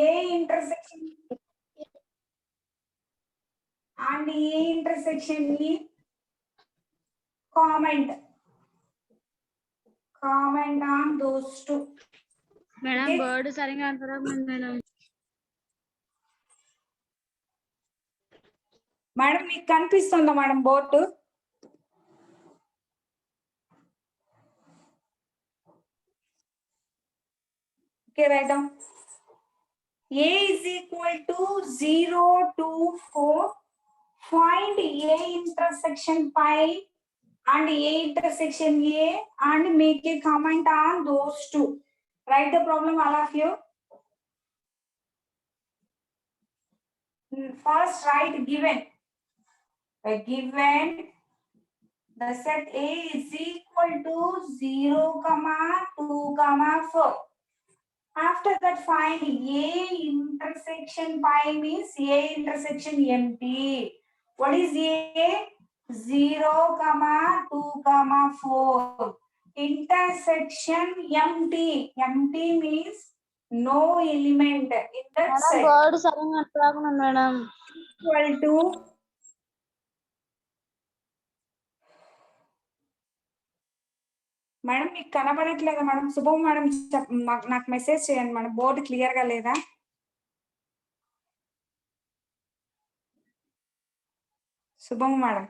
A intersection and A intersection E. Comment on those two. Madam, Okay. bird సరిగా అంటారా madam? Madam మీకు కనిపిస్తుందా madam board? Okay, write down. A is equal to 0 to 4. Find A intersection pi and A intersection A and make a comment on those two. Write the problem, all of you. First, write given. Given the set A is equal to 0, 2, 4. After that, find A intersection pi means A intersection empty. What is A? 0, 2, 4. Intersection empty. Empty means no element in that set. bird సరిగా అంటారా madam? Equal to madam మీకు కనబడట్లేదా madam? శుభం madam నాకు message చేయండి madam, board clear గా లేదా? శుభం madam.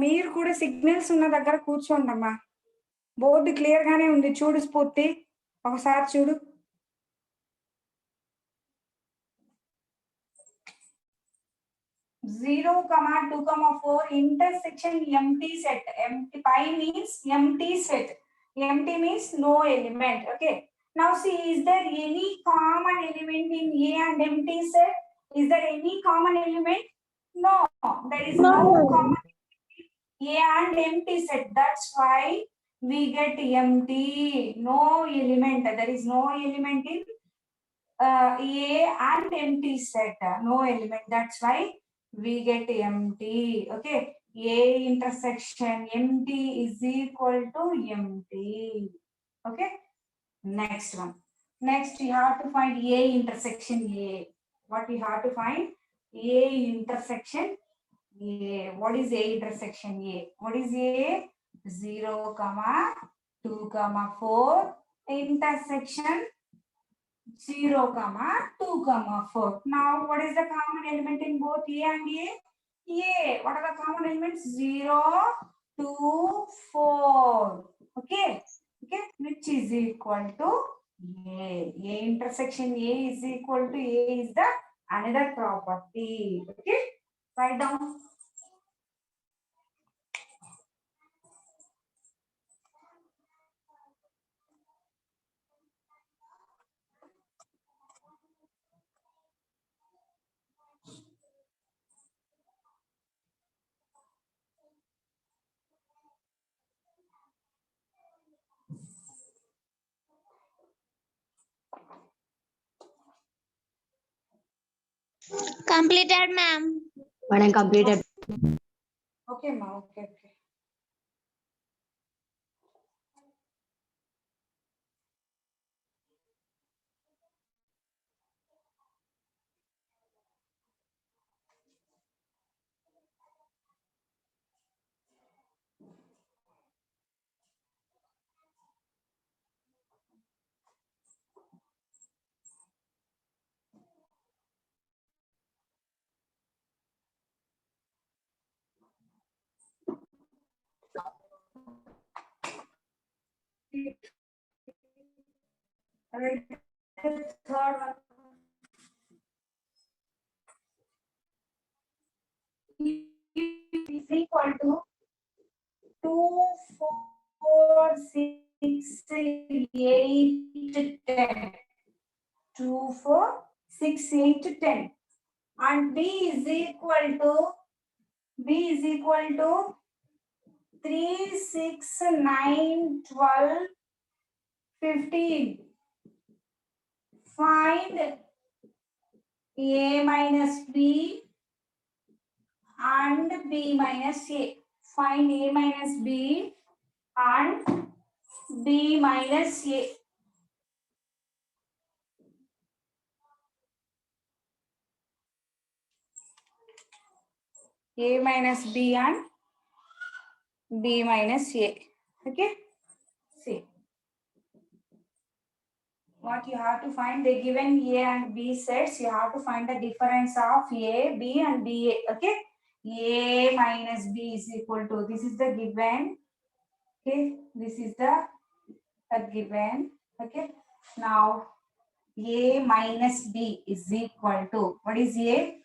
మీరు కూడా సిగ్నల్స్ ఉన్న దగ్గర కూర్చోండి అమ్మా. బోర్డు క్లియర్ గానే ఉంది, చూడు స్ఫూర్తి, ఒకసారి చూడు. Zero, 2, 4 intersection empty set. Empty pi means empty set. Empty means no element. Okay. Now see, is there any common element in A and empty set? Is there any common element? No, there is no common A and empty set. That's why we get empty. No element. There is no element in A and empty set. No element. That's why we get empty. Okay. A intersection empty is equal to empty. Okay. Next one. Next, you have to find A intersection A. What we have to find? A intersection A. What is A intersection A? What is A? 0, 2, 4 intersection 0, 2, 4. Now, what is the common element in both A and A? A. What are the common elements? 0, 2, 4. Okay. Okay. Which is equal to A. A intersection A is equal to A is the another property. Okay. Write down. Completed, ma'am. Madam, completed. Okay, ma. Okay. Okay. Right. Third one. Is equal to 2, 4, 6, 8, 10. 2, 4, 6, 8, 10. And B is equal to 3, 6, 9, 12, 15. Find A minus B and B minus A. Find A minus B and B minus A. A minus B and B minus A. Okay. See. What you have to find, they given A and B sets, you have to find the difference of A, B and BA. Okay. A minus B is equal to, this is the given. Okay. This is the given. Okay. Now A minus B is equal to, what is A?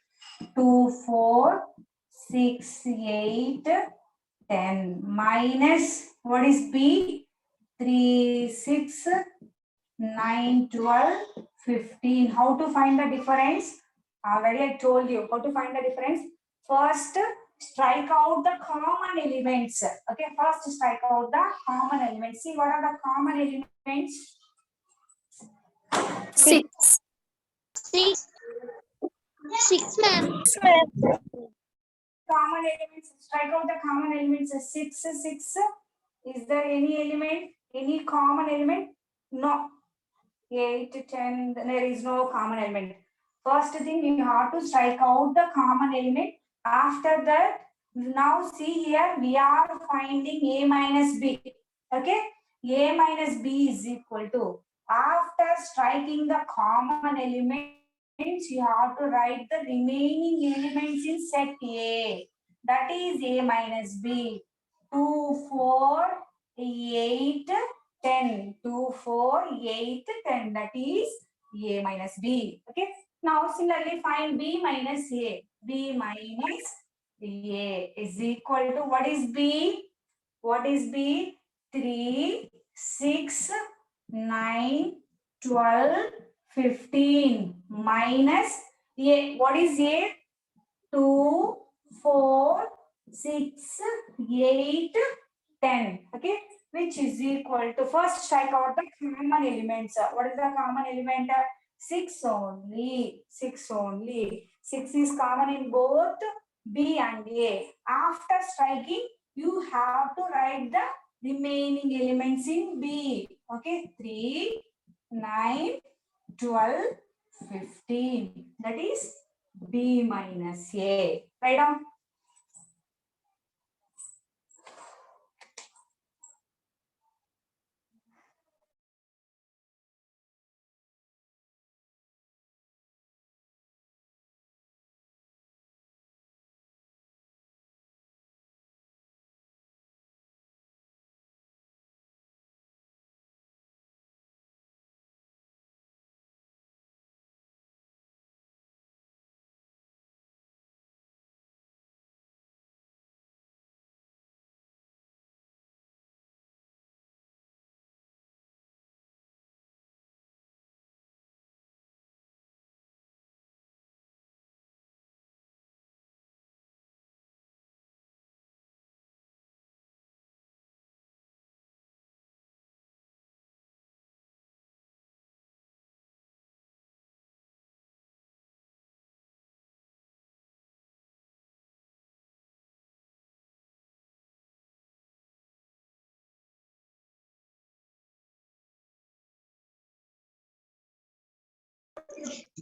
2, 4, 6, 8, 10 minus, what is B? 3, 6, 9, 12, 15. How to find the difference? Already I told you how to find the difference. First, strike out the common elements. Okay, first strike out the common elements. See what are the common elements? 6. 6. 6, ma'am. Common elements. Strike out the common elements. 6, 6. Is there any element? Any common element? No. 8, 10, there is no common element. First thing, you have to strike out the common element. After that, now see here, we are finding A minus B. Okay, A minus B is equal to, after striking the common elements, you have to write the remaining elements in set A. That is A minus B. 2, 4, 8, 10. 2, 4, 8, 10. That is A minus B. Okay. Now similarly find B minus A. B minus A is equal to, what is B? What is B? 3, 6, 9, 12, 15 minus A. What is A? 2, 4, 6, 8, 10. Okay, which is equal to, first strike out the common elements. What is the common element? 6 only. 6 only. 6 is common in both B and A. After striking, you have to write the remaining elements in B. Okay, 3, 9, 12, 15. That is B minus A. Write down.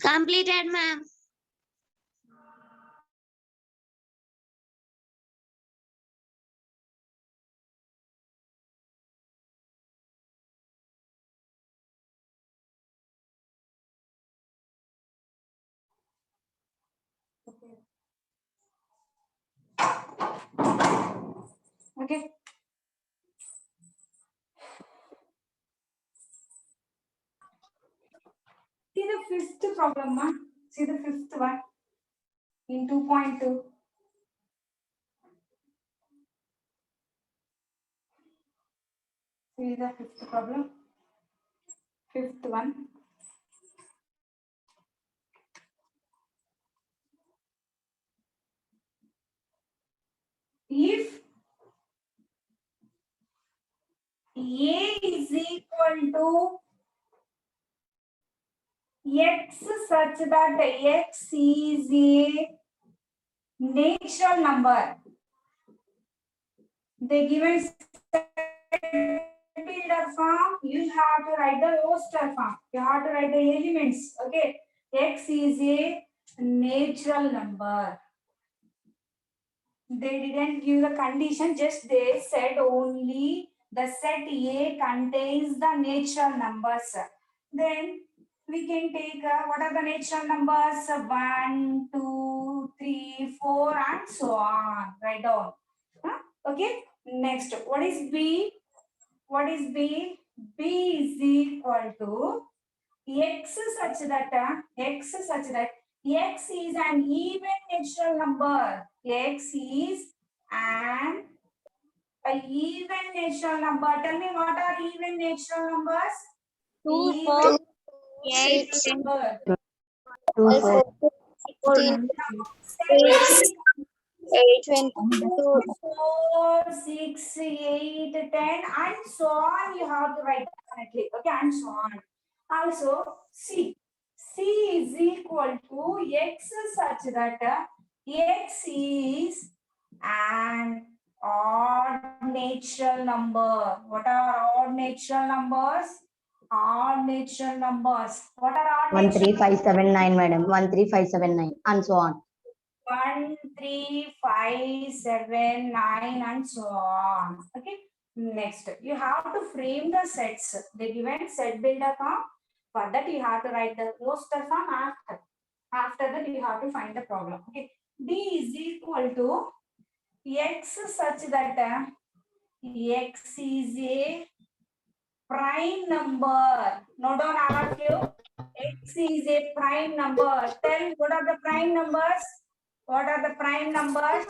Completed, ma'am. Okay. See the fifth problem, ma. See the fifth one in 2.2. See the fifth problem. Fifth one. If A is equal to X such that X is a natural number. They given builder form, you have to write the roster form. You have to write the elements. Okay. X is a natural number. They didn't give the condition, just they said only the set A contains the natural numbers. Then we can take what are the natural numbers? 1, 2, 3, 4, and so on. Write down. Okay. Next, what is B? What is B? B is equal to X such that X is an even natural number. X is an even natural number. Tell me what are even natural numbers? 2, Even 4, 8, natural 10, number. 2, 4, 16, Set B 22, 4, 6, 8, 10, and so on. You have to write definitely. Okay, and so on. Also, C. C is equal to X such that X is an odd natural number. What are odd natural numbers? Odd natural numbers. What are odd 1, natural 3, 5, 7, 9, madam. 1, 3, 5, 7, 9, and so on. 1, 3, 5, 7, 9, and so on. Okay. Next, you have to frame the sets. They given set builder form. For that, you have to write the roster form after. After that, you have to find the problem. Okay. D is equal to X such that X is a prime number. Note down all of you. X is a prime number. Tell what are the prime numbers? What are the prime numbers?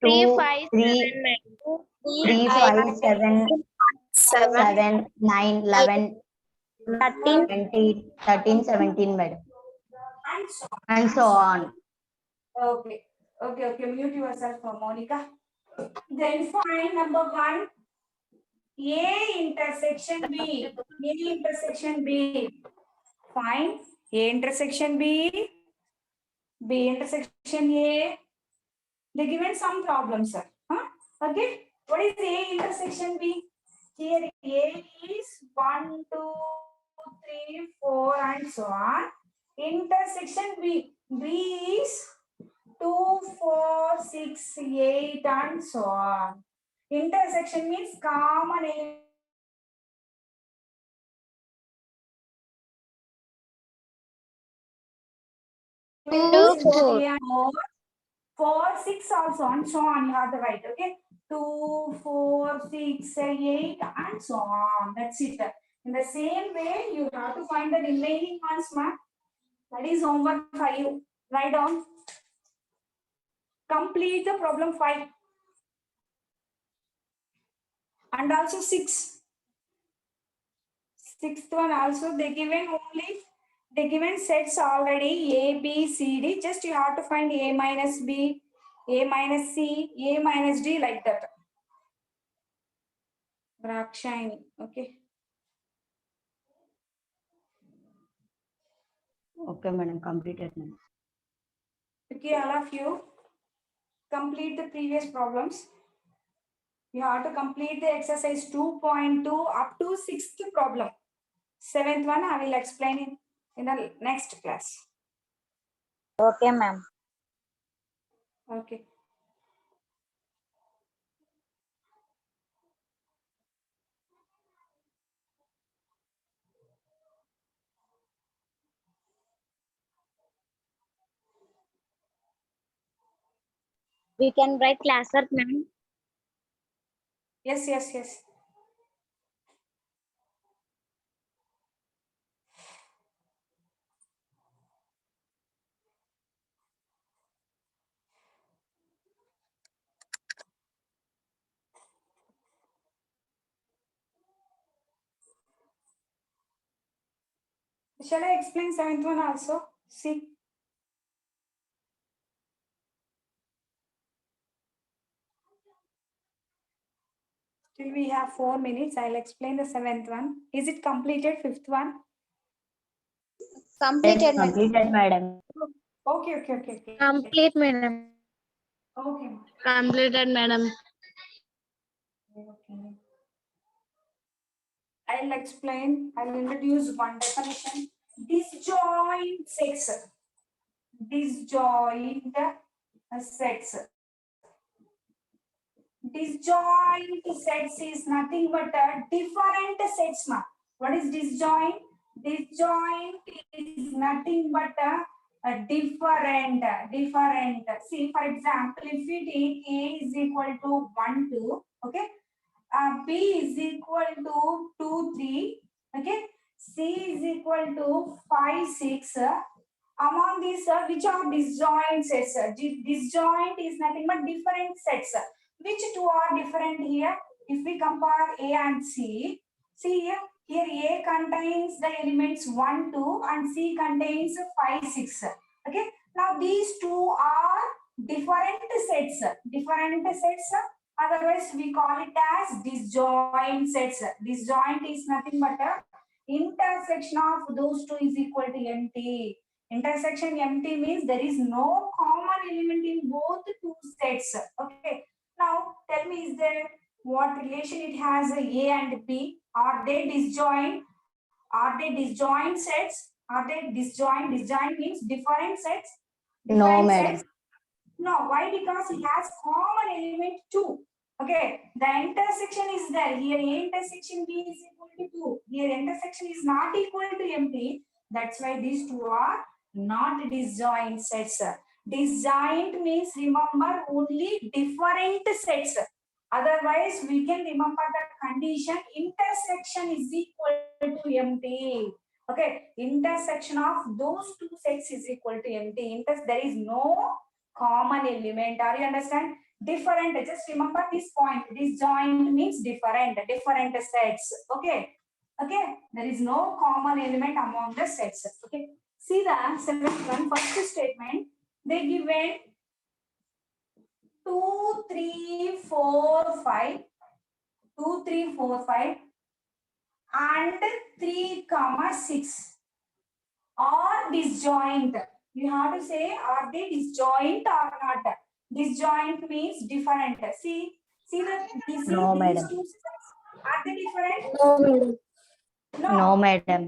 3, 2, 5, 3, 7, 5, 7, 7, 7, 9, 11, 13, 20, 13, 17, madam. And so on. And so on. Okay. Okay. Mute yourself for Monica. Then find number 1. A intersection B. A intersection B. Find A intersection B. B intersection A. They given some problems, sir. Huh? Okay. What is A intersection B? Here A is 1, 2, 3, 4, and so on. Intersection B. B is 2, 4, 6, 8, and so on. Intersection means common element. 2, 4, 6 also, and so on. You have to write. Okay. 2, 4, 6, 8, and so on. That's it. In the same way, you have to find the remaining ones, ma'am. That is homework 5. Write down. Complete the problem 5. And also 6. Sixth one also they given sets already A, B, C, D. Just you have to find A minus B, A minus C, A minus D, like that. Drakshayani. Okay. Okay, madam. Completed, madam. Okay, all of you complete the previous problems. You have to complete the exercise 2.2 up to 6th problem. 7th one I will explain in the next class. Okay, ma'am. Okay. We can write class work, ma'am. Yes. Shall I explain 7th one also? See. Still we have 4 minutes. I'll explain the 7th one. Is it completed? 5th one? Completed, madam. Completed, madam. Okay. Complete, madam. Okay. Completed, madam. Okay. I'll explain. I'll introduce one definition. Disjoint sets. Disjoint sets. Disjoint sets is nothing but a different sets. Ma. What is disjoint? Disjoint is nothing but a different. See, for example, if we take A is equal to 1, 2, okay? B is equal to 2, 3, okay? C is equal to 5, 6. Among these, which are disjoint sets? Disjoint is nothing but different sets. Which two are different here? If we compare A and C, see here A contains the elements 1, 2 and C contains 5, 6. Okay. Now these two are different sets. Different sets. Otherwise, we call it as disjoint sets. Disjoint is nothing but a intersection of those two is equal to empty. Intersection empty means there is no common element in both two sets. Okay. Now tell me, is there what relation it has A and B? Are they disjoint? Are they disjoint sets? Are they disjoint? Disjoint means different sets. No, Different madam. sets. No, why? Because it has common element 2. Okay, the intersection is there. Here A intersection B is equal to 2. Here intersection is not equal to empty. That's why these two are not disjoint sets. Disjoint means remember only different sets. Otherwise, we can remember the condition intersection is equal to empty. Okay, intersection of those two sets is equal to empty. There is no common element. Are you understand? Different. Just remember this point. Disjoint means different sets. Okay. Okay. There is no common element among the sets. Okay. See the seventh one. First statement. They given 2, 3, 4, 5. 2, 3, 4, 5 and 3, 6 are disjoint. You have to say, are they disjoint or not? Disjoint means different. See these No, madam. two sets, are they different? No, madam. No, madam.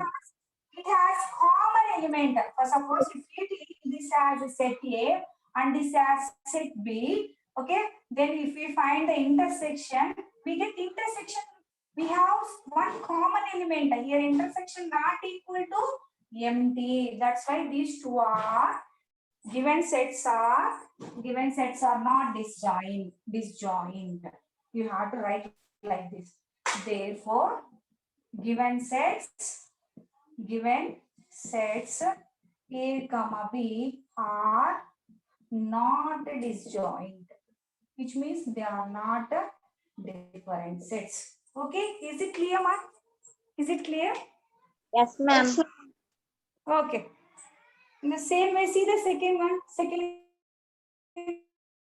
It has common element. For suppose if you take this as a set A and this as set B, okay, then if we find the intersection, we get intersection. We have one common element. Here intersection not equal to empty. That's why these two are given sets are not disjoint. You have to write like this. Therefore, given sets A, B are not disjoint, which means they are not different sets. Okay, is it clear, ma? Is it clear? Yes, ma'am. Okay. In the same way, see the second one. Second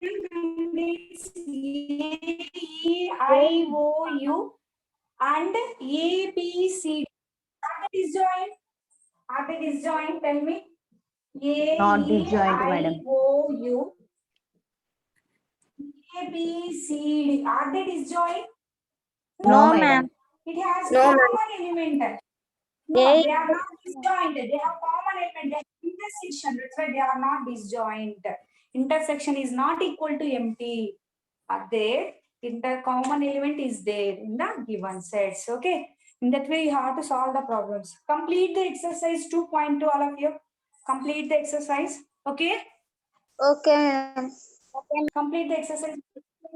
contains A, E, I, O, U and A, B, C. Are they disjoint? Are they disjoint? Tell me. A, Not E, disjoint, I, madam. O, U. A, B, C, D. Are they disjoint? No, ma'am. madam. It has No, ma'am. common element. No, They- they are not disjoint. They have common element. They have intersection. That's why they are not disjoint. Intersection is not equal to empty. Are there? Common element is there in the given sets. Okay. In that way, you have to solve the problems. Complete the exercise 2.2, all of you. Complete the exercise. Okay. Okay, ma'am. Complete the exercise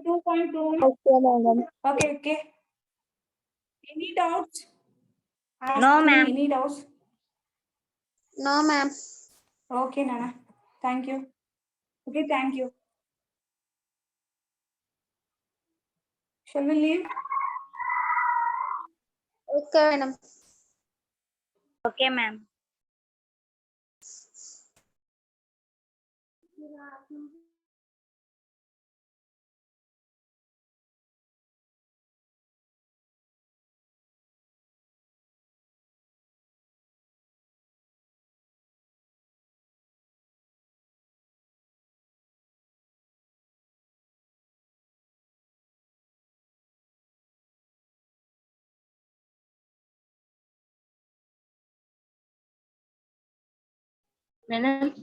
2.2. Okay, madam. Okay. Any doubts? Ask No, me ma'am. any doubts. No, ma'am. Okay, Nana. Thank you. Okay, thank you. Shall we leave? Okay, madam. Okay, ma'am. Madam.